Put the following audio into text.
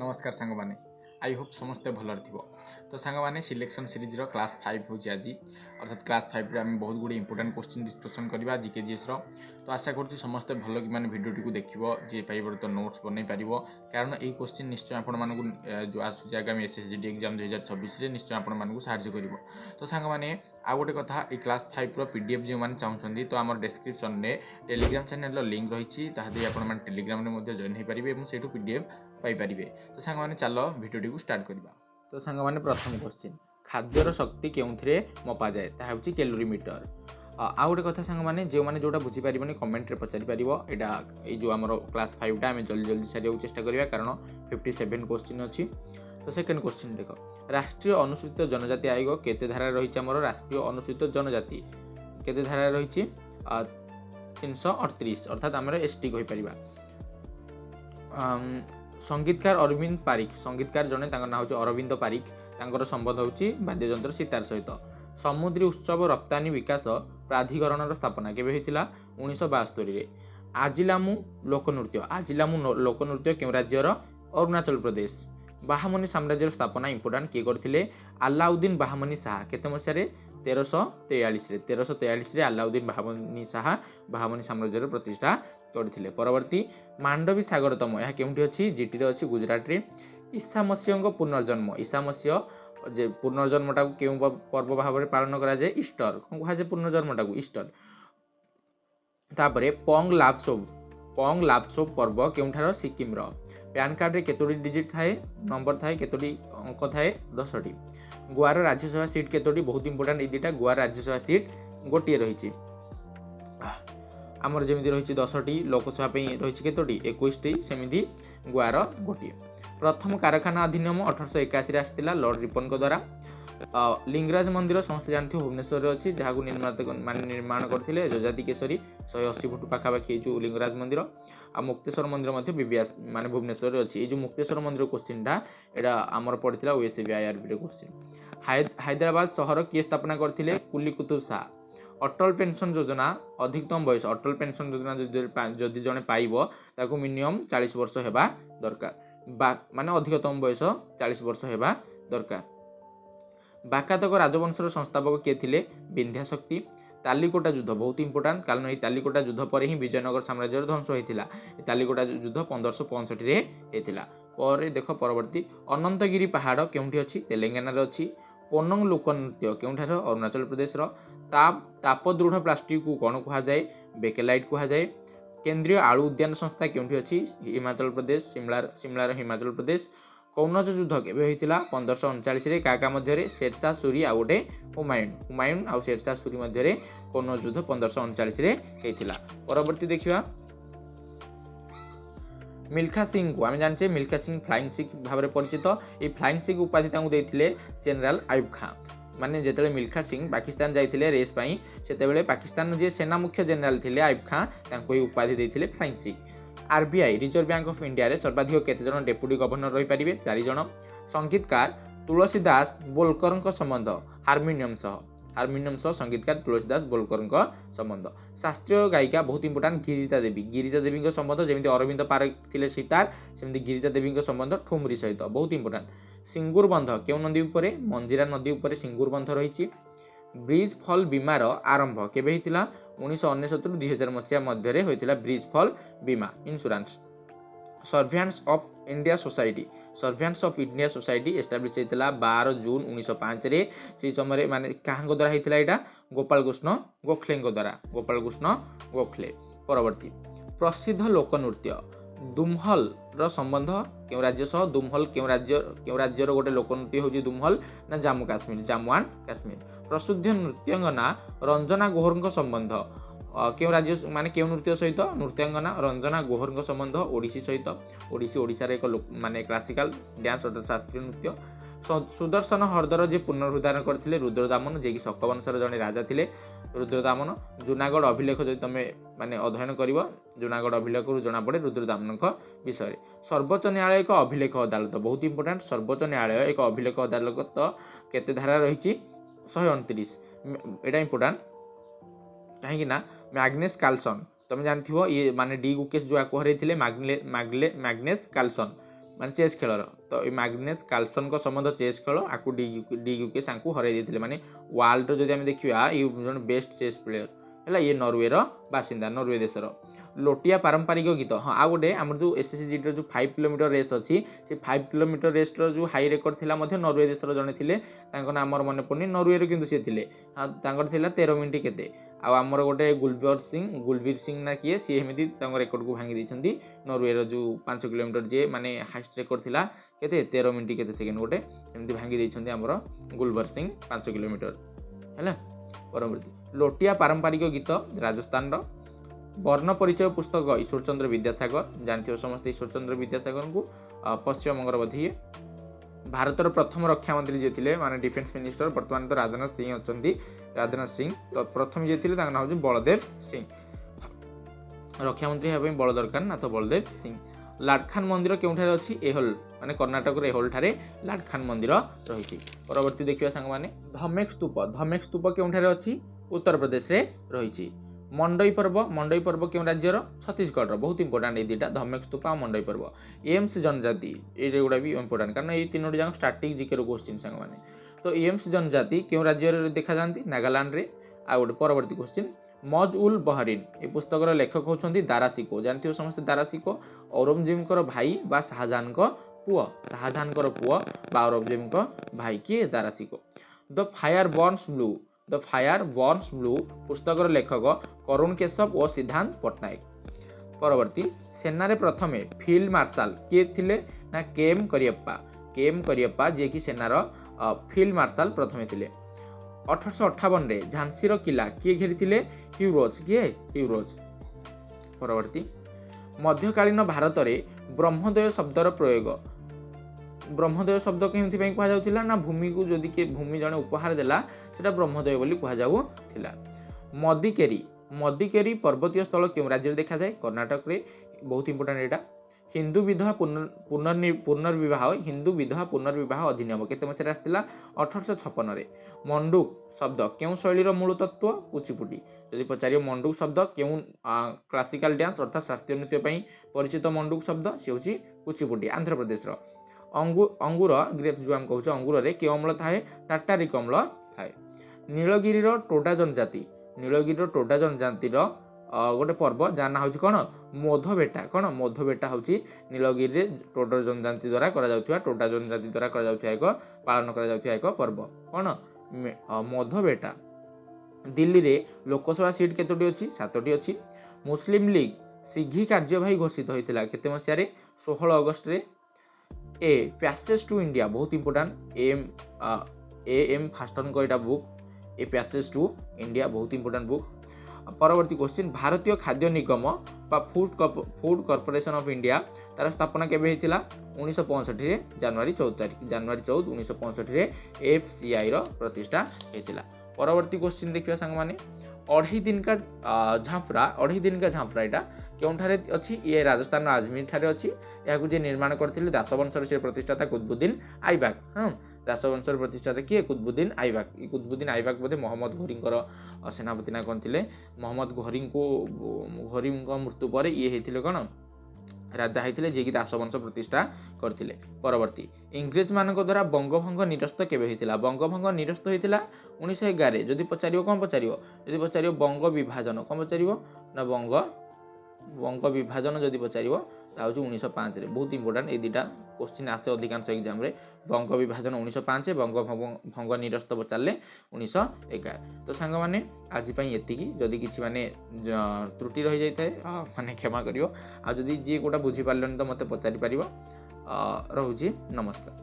नमस्कार सांग माने आई होप समस्ते भलर थी तो सांग माने सिलेक्शन सीरीज रो क्लास 5 हो आज अर्थात क्लास 5 रे आम बहुत गुडी इंपोर्टेंट क्वेश्चन डिस्कशन करबा जीकेजीएस रो तो आशा करछु समस्ते भलो कि माने वीडियो टिकु देखिबो जे पाइबो तो नोट्स बनै पारिबो कारण ए क्वेश्चन निश्चय आपण मानकु जो आसु आगामी एसएससीडी एग्जाम 2026 रे निश्चय आपण मानकु सहाय्य करिवो तो सांग माने आ गोटे कथा ए क्लास 5 रो पीडीएफ जे माने चाहउछन्दी तो हमर डिस्क्रिप्शन रे टेलीग्राम चैनल रो लिंक रहिछि ताहा दे आपण माने टेलीग्राम रे मध्ये जॉइन हे पारिबे एवं सेठु पीडीएफ पाइपारे। तो सांग मैंने चल भिडियो को स्टार्ट करवा। तो सांग मैंने प्रथम क्वेश्चन खाद्यर शक्ति के मपा जाए ताहा कैलोरीमीटर। आ गोटे कथा सांग मैंने जो मैंने जोटा बुझीपारे कमेंट रे पचारि पारिबो एटा ए जो आमर क्लास 5 टा आमे जल्दी जल्दी सारिया चेष्टा करिया कारण 57 क्वेश्चन अछि। तो सेकंड क्वेश्चन देख राष्ट्रीय अनुसूचित जनजाति आयोग केते धारा रही आमर राष्ट्रीय अनुसूचित जनजाति केते धारा रही 338 अर्थात आमर एसटी कहि परिबा। संगीतकार अरविंद पारिक संगीतकार जने ना हूँ अरविंद पारिक तांकर संबंध होची वाद्ययंत्र सितार सहित। समुद्री उत्सव रप्तानी विकास प्राधिकरण स्थापना केबे होइतिला 1972 रे। आजिलामु लोकनृत्य केउ राज्यर अरुणाचल प्रदेश। बाहामनी साम्राज्यर स्थापना इंपोर्टेंट किए करथिले अलाउद्दीन बाहामनी शाह केते मसिया रे 1343 रे अलाउद्दीन बाहामनी शाह बाहामनी साम्राज्यर प्रतिष्ठा करथिले। परवर्ती मांडवी सागरतम यह केउंठी अछि जीटी रे अछि गुजरात रे। ईसा मसीह पुनर्जन्म ईसा मसीह जे पुनर्जन्मटा केउ पर्व भाव में पालन करा जाए ईस्टर कोन कहा जे पुनर्जन्मटा को ईस्टर। तापरे पोंग लाब्सोव पर्व केउठार सिक्किम रो। पैन कार्ड रे केतोडी डिजिट थाए नंबर थाए केतोडी अंक थाए 10टी। गोवा राज्यसभा सीट केतोडी बहुत इंपोर्टेंट ए दुटा गोवा राज्यसभा सीट गोटे रही आमर जमी रही 10टी लोकसभा रही केतोटी 21टी सेमिति गोवार गोटे। प्रथम कारखाना अधिनियम 1881 आसला लॉर्ड रिपन द्वारा। लिंगराज मंदिर समस्त जानते भुवनेश्वर अच्छी जहाँ निर्माण करते जजाति केसरी 180 फुट पाखापाखि जो लिंगराज मंदिर आ मुक्तेश्वर मंदिर बीबीएस माने भुवनेश्वर अच्छी ये जो मुक्तेश्वर मंदिर क्वेश्चन एटा आमर पड़ता ओएसबी आईआरबी क्वेश्चन। हैदराबाद शहर किए स्थापना करते कुली कुतुब शाह। अटल पेंशन योजना अधिकतम बयस अटल पेंशन योजना जदि जड़े पाइब ताकू मिनिमम 40 वर्ष हेबा दरकार माने अधिकतम बयस 40 वर्ष हेबा दरकार। बाकातक राजवंशर संस्थापक किए थिले विंध्याशक्ति। तालिकोटा युद्ध बहुत इंपोर्टेंट कारण ये तालिकोटा युद्ध पर ही विजयनगर साम्राज्य ध्वंस होता। तालिकोटा युद्ध 1565 रे होता। पर देख परवर्ती अनंतगिरी पहाड़ केउंठी अछि तेलंगाना रे अछि। पोनंग लोकनृत्य केउठार अरुणाचल प्रदेश रो। तापदृढ़ प्लास्टिक को कौन कहा जाए बेकेलाइट कहा जाए। केंद्रीय आलू उद्यान संस्था केउठी अछि हिमाचल प्रदेश शिमलार हिमाचल प्रदेश। कौनज युद्ध केबे होइतिला 1539 रे काका मध्य शेरशाह सूरी आ गोटे हुमायून आ शेरशाह सूरी मध्य कौनज युद्ध 1539 रे होइतिला। परवर्ती देखिबा मिल्खा सिंह को आम जाने मिल्खा सिंह फ्लाइंग सिख भाव में परिचित। ये फ्लाइंग सिख उपाधि देते जनरल आयुब खां माने जेते मिल्खा सिंह पाकिस्तान जाइए रेस पाई से पाकिस्तान जे सेना मुख्य जनरल थे आयुब खां तांको उपाधि देते flying Sikh. RBI reserve bank of India रे सर्वाधिक केते जन डेप्यूटी गवर्नर रही पारिबे 4 जन। संगीतकार तुलसीदास बोलकर संबंध हारमोनियम सह संगीतकार तुलसीदास बोलकर संबंध। शास्त्रीय गायिका बहुत इंपोर्टेंट गिरिजा देवी संबंध जमी अरविंद पारिक थिले सितार सेमती गिरिजा देवी संबंध ठुमरी सहित बहुत इंपोर्टेंट। सिंगूर बंध केउ नदी उपरे मंजिरा नदी उपरे सिंगूर बंध रही। ब्रिज फॉल बीमार आरंभ केबे होइतिला 1999 2000 मसीहा मध्य होइतिला ब्रिज फॉल बीमा insurance. Servants of India society establish होइतिला 12 जून 1905 रे। से समय माने काहांग द्वारा होइतिला एटा गोपाल कृष्ण गोखले। परवर्ती प्रसिद्ध लोकनृत्य दुमहल रो संबंध केउ राज्य सह दुमहल केउ राज्यर गोटे लोकनृत्य होची दुमहल ना जम्मू काश्मीर। प्रसिद्ध नृत्यांगना रंजना गोहर संबंध केउ राज्य माने केउ नृत्य सहित नृत्यांगना रंजना गोहर संबंध ओडिसी सहित। ओडिशा रे एक माने क्लासिकल डांस अर्थात शास्त्रीय नृत्य। सुदर्शन हरदर जे पुनरुद्धार करथिले रुद्रदामन जे कि शकवंशर जने राजा थिले रुद्रदामन। जूनागढ़ अभिलेख जो तुम माने अध्ययन कर जूनागढ़ अभिलेख जना पड़े रुद्रदामन विषय। सर्वोच्च न्यायालय एक अभिलेख अदालत बहुत इंपोर्टेंट। सर्वोच्च न्यायालय एक अभिलेख अदालत केते धारा रही 129 एटा इंपोर्टेंट कहीं मैग्नेस कार्लसन तुम जानथिबो ये माने डी गुकेश जो आको हरैथिले मैग्नेस कार्लसन ମାନେ ଚେସ୍ ଖେଳର। ତ ଏ ମାଗ୍ନେସ୍ କାର୍ଲସନଙ୍କ ସମ୍ବନ୍ଧ ଚେସ୍ ଖେଳ ଆକୁ ଡି ୟୁକେସ୍ ଆଙ୍କୁ ହରାଇ ଦେଇଥିଲେ। ମାନେ ୱାର୍ଲଡର ଯଦି ଆମେ ଦେଖିବା ଇଏ ଜଣେ ବେଷ୍ଟ ଚେସ୍ ପ୍ଲେୟର ହେଲା। ଇଏ ନରୱେର ବାସିନ୍ଦା, ନରୱେ ଦେଶର। ଲୋଟିଆ ପାରମ୍ପରିକ ଗୀତ। ହଁ, ଆଉ ଗୋଟେ ଆମର ଯେଉଁ SSGର ଯେଉଁ 5 କିଲୋମିଟର ରେସ୍ ଅଛି, ସେ 5 କିଲୋମିଟର ରେସ୍ର ଯେଉଁ ହାଇ ରେକର୍ଡ ଥିଲା ମଧ୍ୟ ନରୱେ ଦେଶର ଜଣେ ଥିଲେ, ତାଙ୍କ ନାଁ ଆମର ମନେ ପଡ଼ୁନି, ନରୱେର କିନ୍ତୁ ସିଏ ଥିଲେ। ତାଙ୍କର ଥିଲା 13 ମିନିଟ୍ କେତେ। ଆଉ ଆମର ଗୋଟେ ଗୁଲବୀର ସିଂ ନା କିଏ, ସିଏ ଏମିତି ତାଙ୍କ ରେକର୍ଡକୁ ଭାଙ୍ଗି ଦେଇଛନ୍ତି। ନରୱେର ଯେଉଁ 5 କିଲୋମିଟର ଯିଏ ମାନେ ହାଇଷ୍ଟ ରେକର୍ଡ ଥିଲା କେତେ 13 ମିନିଟ୍ କେତେ ସେକେଣ୍ଡ ଗୋଟେ, ସେମିତି ଭାଙ୍ଗି ଦେଇଛନ୍ତି ଆମର ଗୁଲବୀର ସିଂ 5 କିଲୋମିଟର ହେଲା। ପରବର୍ତ୍ତୀ ଲୋଟିଆ ପାରମ୍ପରିକ ଗୀତ ରାଜସ୍ଥାନର। ବର୍ଣ୍ଣ ପରିଚୟ ପୁସ୍ତକ ଈଶ୍ୱରଚନ୍ଦ୍ର ବିଦ୍ୟାସାଗର, ଜାଣିଥିବ ସମସ୍ତେ ଈଶ୍ୱରଚନ୍ଦ୍ର ବିଦ୍ୟାସାଗରଙ୍କୁ, ପଶ୍ଚିମବଙ୍ଗର ବୋଧେ ଇଏ। ଭାରତର ପ୍ରଥମ ରକ୍ଷାମନ୍ତ୍ରୀ ଯିଏ ଥିଲେ ମାନେ ଡିଫେନ୍ସ ମିନିଷ୍ଟର, ବର୍ତ୍ତମାନ ତ ରାଜନାଥ ସିଂ ଅଛନ୍ତି। ରାଜନାଥ ସିଂ ତ ପ୍ରଥମ ଯିଏ ଥିଲେ ତାଙ୍କ ନାଁ ହେଉଛି ବଳଦେବ ସିଂ। ରକ୍ଷାମନ୍ତ୍ରୀ ହେବା ପାଇଁ ବଳ ଦରକାର ନା, ତ ବଳଦେବ ସିଂ। ଲାଡଖାନ ମନ୍ଦିର କେଉଁଠାରେ ଅଛି? ଏହୋଲ, ମାନେ କର୍ଣ୍ଣାଟକର ଏହୋଲ ଠାରେ ଲାଡଖାନ ମନ୍ଦିର ରହିଛି। ପରବର୍ତ୍ତୀ ଦେଖିବା ସାଙ୍ଗମାନେ ଧମେକ ସ୍ତୂପ କେଉଁଠାରେ ଅଛି? ଉତ୍ତରପ୍ରଦେଶରେ ରହିଛି। ମଣ୍ଡଇ ପର୍ବ କେଉଁ ରାଜ୍ୟର? ଛତିଶଗଡ଼ର। ବହୁତ ଇମ୍ପୋର୍ଟାଣ୍ଟ ଏଇ ଦୁଇଟା, ଧମେକ ସ୍ତୂପ ଆଉ ମଣ୍ଡଇ ପର୍ବ। ଏମ୍ସ ଜନଜାତି, ଏଇଗୁଡ଼ା ବି ଇମ୍ପୋର୍ଟାଣ୍ଟ କାରଣ ଏଇ ତିନୋଟି ଯାକ ଷ୍ଟାର୍ଟିଂ ଜିକେର କୋଶ୍ଚିନ୍ ସାଙ୍ଗମାନେ। ତ ଏମ୍ସ ଜନଜାତି କେଉଁ ରାଜ୍ୟରେ ଦେଖାଯାଆନ୍ତି? ନାଗାଲାଣ୍ଡରେ। ଆଉ ଗୋଟେ ପରବର୍ତ୍ତୀ କୋଶ୍ଚିନ୍ ମଜ ଉଲ୍ ବହରିନ, ଏ ପୁସ୍ତକର ଲେଖକ ହେଉଛନ୍ତି ଦାରା ଶିକୋ। ଜାଣିଥିବେ ସମସ୍ତେ ଦାରା ଶିକୋ, ଔରଙ୍ଗଜେବଙ୍କର ଭାଇ ବା ଶାହଜାହାନଙ୍କ ପୁଅ ବା ଔରଙ୍ଗଜେବଙ୍କ ଭାଇ କିଏ? ଦାରା ଶିକୋ। ଦ ଫାୟାର ବର୍ନସ୍ ବ୍ଲୁ ପୁସ୍ତକର ଲେଖକ କରୁଣ କେଶବ ଓ ସିଦ୍ଧାନ୍ତ ପଟ୍ଟନାୟକ। ପରବର୍ତ୍ତୀ ସେନାରେ ପ୍ରଥମେ ଫିଲ୍ଡ ମାର୍ଶାଲ କିଏ ଥିଲେ? ନା କେଏମ୍ କରିୟପ୍ପା, ଯିଏକି ସେନାର ଫିଲ୍ଡ ମାର୍ଶାଲ ପ୍ରଥମେ ଥିଲେ। 1858ରେ ଝାନ୍ସୀର କିଲା କିଏ ଘେରିଥିଲେ? ହ୍ୟୁରୋଜ। ପରବର୍ତ୍ତୀ ମଧ୍ୟକାଳୀନ ଭାରତରେ ବ୍ରହ୍ମୋଦୟ ଶବ୍ଦର ପ୍ରୟୋଗ। ବ୍ରହ୍ମୋଦୟ ଶବ୍ଦ କେଉଁଥିପାଇଁ କୁହାଯାଉଥିଲା? ନା ଭୂମିକୁ ଯଦି କିଏ ଭୂମି ଜଣେ ଉପହାର ଦେଲା ସେଟା ବ୍ରହ୍ମୋଦୟ ବୋଲି କୁହାଯାଉଥିଲା। ମଦିକେରୀ ପର୍ବତୀୟ ସ୍ଥଳ କେଉଁ ରାଜ୍ୟରେ ଦେଖାଯାଏ? କର୍ଣ୍ଣାଟକରେ। ବହୁତ ଇମ୍ପୋର୍ଟାଣ୍ଟ ଏଇଟା। ହିନ୍ଦୁ ବିଧବା ପୁନର୍ବିବାହ ଅଧିନିୟମ କେତେ ମସିହାରେ ଆସିଥିଲା? 1856ରେ। ମଣ୍ଡୁକ ଶବ୍ଦ କେଉଁ ଶୈଳୀର ମୂଳ ତତ୍ତ୍ୱ? କୁଚିପୁଡ଼ି। ଯଦି ପଚାରିବ ମଣ୍ଡୁକ ଶବ୍ଦ କେଉଁ କ୍ଲାସିକାଲ ଡ୍ୟାନ୍ସ ଅର୍ଥାତ୍ ଶାସ୍ତ୍ରୀୟ ନୃତ୍ୟ ପାଇଁ ପରିଚିତ ମଣ୍ଡୁକ ଶବ୍ଦ? ସେ ହେଉଛି କୁଚିପୁଡ଼ି, ଆନ୍ଧ୍ରପ୍ରଦେଶର। ଅଙ୍ଗୁର ଗ୍ରେପ୍ସ ଯେଉଁ ଆମେ କହୁଛୁ, ଅଙ୍ଗୁରରେ କେଉଁ ଅମ୍ଳ ଥାଏ? ଟାର୍ଟାରିକ ଅମ୍ଳ ଥାଏ। ନୀଳଗିରିର ଟୋଡା ଜନଜାତିର ଗୋଟେ ପର୍ବ ଯାହା ନାଁ ହେଉଛି କ'ଣ? ମୋଧବେଟା। ମୋଧବେଟା ହେଉଛି ନୀଳଗିରିରେ ଟୋଡା ଜନଜାତି ଦ୍ୱାରା ପାଳନ କରାଯାଉଥିବା ଏକ ପର୍ବ। କ'ଣ? ମୋଧବେଟା। ଦିଲ୍ଲୀରେ ଲୋକସଭା ସିଟ୍ କେତୋଟି ଅଛି? 7ଟି ଅଛି। ମୁସଲିମ ଲିଗ ସିଘି କାର୍ଯ୍ୟବାହୀ ଘୋଷିତ ହୋଇଥିଲା କେତେ ମସିହାରେ? 16 ଅଗଷ୍ଟରେ। ପ୍ୟାସେଜ ଟୁ ଇଣ୍ଡିଆ, ବହୁତ ଇମ୍ପୋର୍ଟାଣ୍ଟ। ଏଏମ୍ ଫାଷ୍ଟନଙ୍କ ଏଇଟା book, A passage to India, ବହୁତ ଇମ୍ପୋର୍ଟାଣ୍ଟ ବୁକ୍। ପରବର୍ତ୍ତୀ କୋଶ୍ଚିନ୍ ଭାରତୀୟ ଖାଦ୍ୟ ନିଗମ ବା ଫୁଡ କର୍ପୋରେସନ ଅଫ୍ ଇଣ୍ଡିଆ ତାର ସ୍ଥାପନା କେବେ ହେଇଥିଲା? 1965ରେ ଜାନୁଆରୀ 14 1965ରେ FCIର ପ୍ରତିଷ୍ଠା ହେଇଥିଲା। ପରବର୍ତ୍ତୀ କୋଶ୍ଚିନ୍ ଦେଖିବା ସାଙ୍ଗମାନେ ଅଢ଼େଇ ଦିନ କା ଝାମ୍ପରା ଏଇଟା କେଉଁଠାରେ ଅଛି? ଇଏ ରାଜସ୍ଥାନର ଆଜମୀର ଠାରେ ଅଛି। ଏହାକୁ ଯିଏ ନିର୍ମାଣ କରିଥିଲେ ଦାସବଂଶର ସେ ପ୍ରତିଷ୍ଠାତା କୁତବୁଦ୍ଦିନ ଆଇବାକ। ଦାସବଂଶର ପ୍ରତିଷ୍ଠାତା କିଏ? କୁତବୁଦ୍ଦିନ ଆଇବାକ। ଏ କୁତବୁଦ୍ଦିନ ଆଇବାକ ବୋଧେ ମହମ୍ମଦ ଘୋରୀଙ୍କର ସେନାପତି ନା କ'ଣ ଥିଲେ। ମହମ୍ମଦ ଘୋରୀଙ୍କ ମୃତ୍ୟୁ ପରେ ଇଏ ହେଇଥିଲେ କ'ଣ? ରାଜା ହେଇଥିଲେ, ଯିଏକି ଦାସବଂଶ ପ୍ରତିଷ୍ଠା କରିଥିଲେ। ପରବର୍ତ୍ତୀ ଇଂରେଜମାନଙ୍କ ଦ୍ୱାରା ବଙ୍ଗଭଙ୍ଗ ନିରସ୍ତ କେବେ ହେଇଥିଲା? ବଙ୍ଗଭଙ୍ଗ ନିରସ୍ତ ହେଇଥିଲା 1911। ଯଦି ପଚାରିବ କ'ଣ ପଚାରିବ? ଯଦି ପଚାରିବ ବଙ୍ଗ ବିଭାଜନ, କ'ଣ ପଚାରିବ? ନା ବଙ୍ଗ ବିଭାଜନ ଯଦି ପଚାରିବ ତା ହେଉଛି 1905ରେ। ବହୁତ ଇମ୍ପୋର୍ଟାଣ୍ଟ, ଏଇ ଦୁଇଟା କୋଶ୍ଚିନ୍ ଆସେ ଅଧିକାଂଶ ଏକ୍ଜାମ୍ରେ। ବଙ୍ଗ ବିଭାଜନ 1905, ଭଙ୍ଗ ନିରସ୍ତ ପଚାରିଲେ 1911। ତ ସାଙ୍ଗମାନେ ଆଜି ପାଇଁ ଏତିକି। ଯଦି କିଛି ତ୍ରୁଟି ରହିଯାଇଥାଏ ମାନେ କ୍ଷମା କରିବ। ଆଉ ଯଦି ଯିଏ କୋଉଟା ବୁଝିପାରିଲନି ତ ମୋତେ ପଚାରିପାରିବ। ରହୁଛି, ନମସ୍କାର।